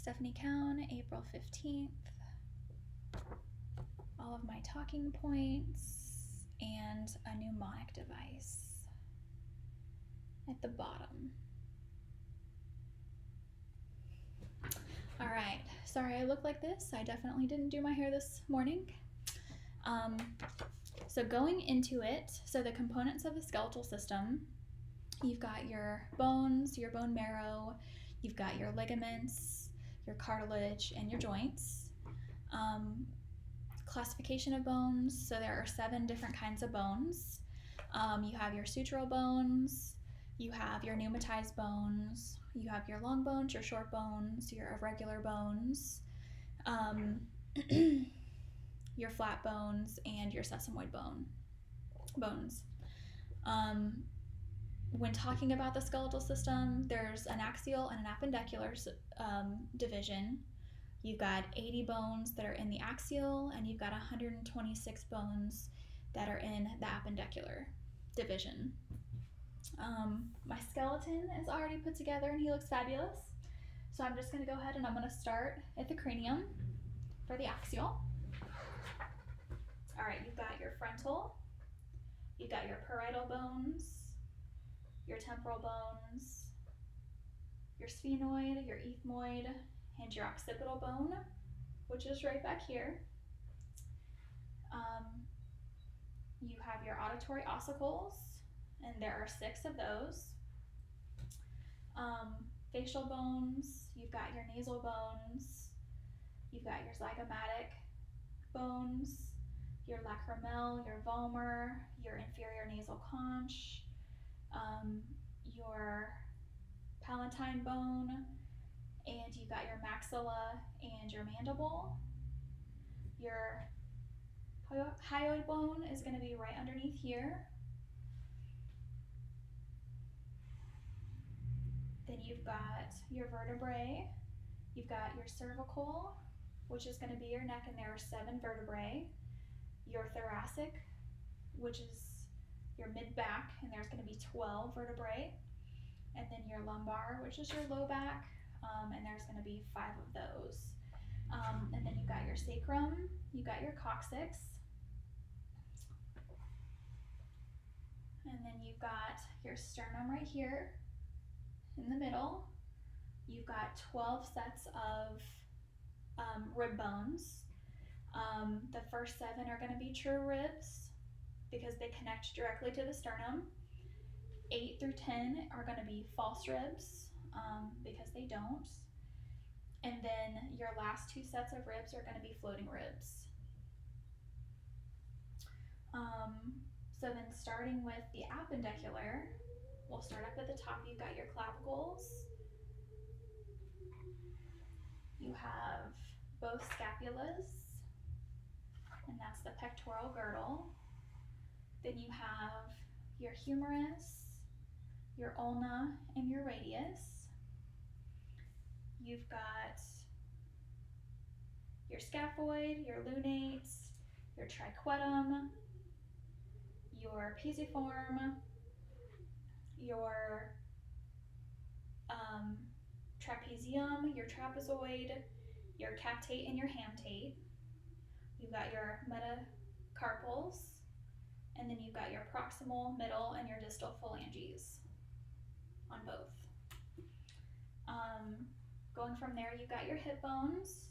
Stephanie Cowan, April 15th. All of my talking points and a mnemonic device at the bottom. All right, sorry I look like this. I definitely didn't do my hair this morning. So going into it, so the components of the skeletal system, you've got your bones, your bone marrow, you've got your ligaments, your cartilage, and your joints. Classification of bones, so there are 7 different kinds of bones. You have your sutural bones, you have your pneumatized bones, you have your long bones, your short bones, your irregular bones, your flat bones, and your sesamoid bones. When talking about the skeletal system, there's an axial and an appendicular division. You've got 80 bones that are in the axial, and you've got 126 bones that are in the appendicular division. My skeleton is already put together and he looks fabulous. So I'm just going to go ahead and I'm going to start at the cranium for the axial. All right, you've got your frontal, you've got your parietal bones, your temporal bones, your sphenoid, your ethmoid, and your occipital bone, which is right back here. You have your auditory ossicles, and there are 6 of those. Facial bones, you've got your nasal bones, you've got your zygomatic bones, your lacrimel, your vomer, your inferior nasal conch, your palatine bone, and you've got your maxilla and your mandible. Your hyoid bone is going to be right underneath here. Then you've got your vertebrae. You've got your cervical, which is going to be your neck, and there are 7 vertebrae. Your thoracic, which is your mid-back, and there's going to be 12 vertebrae. And then your lumbar, which is your low back, and there's going to be 5 of those. And then you've got your sacrum, you've got your coccyx, and then you've got your sternum right here in the middle. You've got 12 sets of rib bones. The first 7 are going to be true ribs because they connect directly to the sternum. 8 through 10 are going to be false ribs because they don't. And then your last 2 sets of ribs are going to be floating ribs. So then starting with the appendicular, we'll start up at the top. You've got your clavicles. You have both scapulas, and that's the pectoral girdle. Then you have your humerus, your ulna, and your radius. You've got your scaphoid, your lunates, your triquetrum, your pisiform, your trapezium, your trapezoid, your captate, and your hamtate. You've got your metacarpals, and then you've got your proximal, middle, and your distal phalanges on both. Going from there, you've got your hip bones,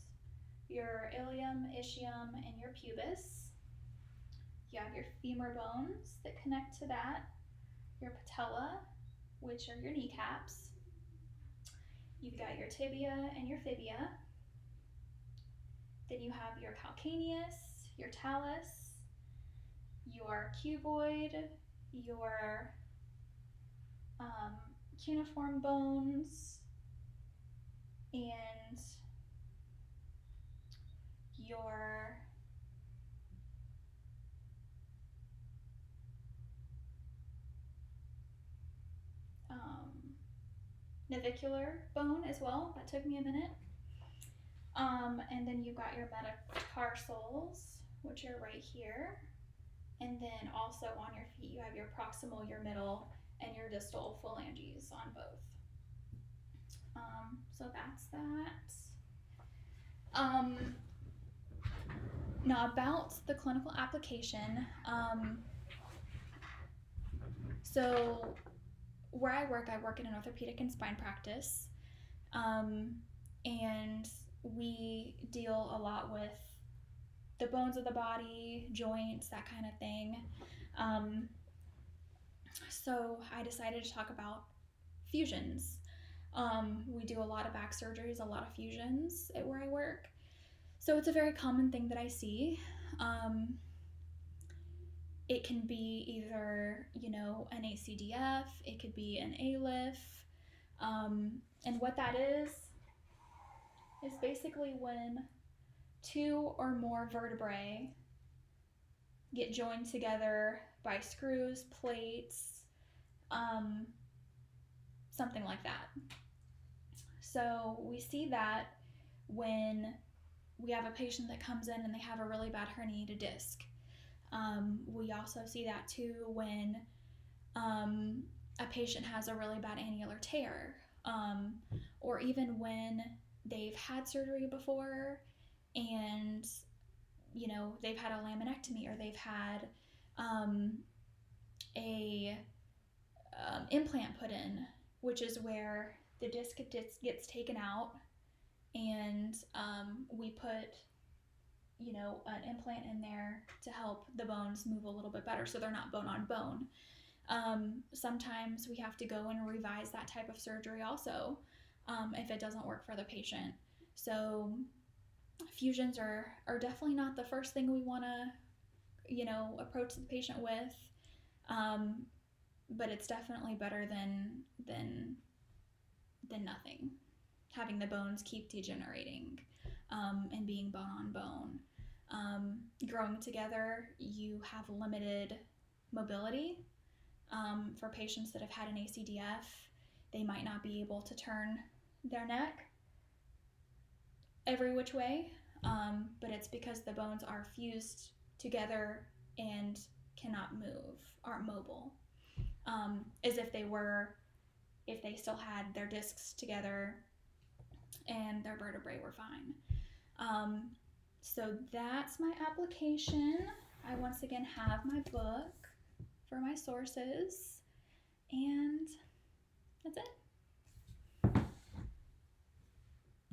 your ilium, ischium, and your pubis. You have your femur bones that connect to that, your patella, which are your kneecaps. You've got your tibia and your fibia. Then you have your calcaneus, your talus, your cuboid, your cuneiform bones, and your navicular bone as well. That took me a minute. And then you've got your metatarsals, which are right here. And then also on your feet, you have your proximal, your middle, and your distal phalanges on both. So that's that. Now about the clinical application. So where I work in an orthopedic and spine practice, and we deal a lot with the bones of the body, joints, that kind of thing. So I decided to talk about fusions. We do a lot of back surgeries, a lot of fusions at where I work. So it's a very common thing that I see. It can be either, an ACDF, it could be an ALIF. And what that is basically when two or more vertebrae get joined together by screws, plates, something like that. So we see that when we have a patient that comes in and they have a really bad herniated disc. We also see that too when a patient has a really bad annular tear, or even when they've had surgery before and they've had a laminectomy, or they've had a implant put in, which is where the disc gets taken out and we put an implant in there to help the bones move a little bit better so they're not bone on bone. Sometimes we have to go and revise that type of surgery also if it doesn't work for the patient. So fusions are definitely not the first thing we want to approach the patient with, but it's definitely better than nothing, having the bones keep degenerating and being bone on bone. Growing together, you have limited mobility. For patients that have had an ACDF, they might not be able to turn their neck every which way, but it's because the bones are fused together and cannot move, aren't mobile, as if they still had their discs together and their vertebrae were fine. So that's my application. I once again have my book for my sources, and that's it.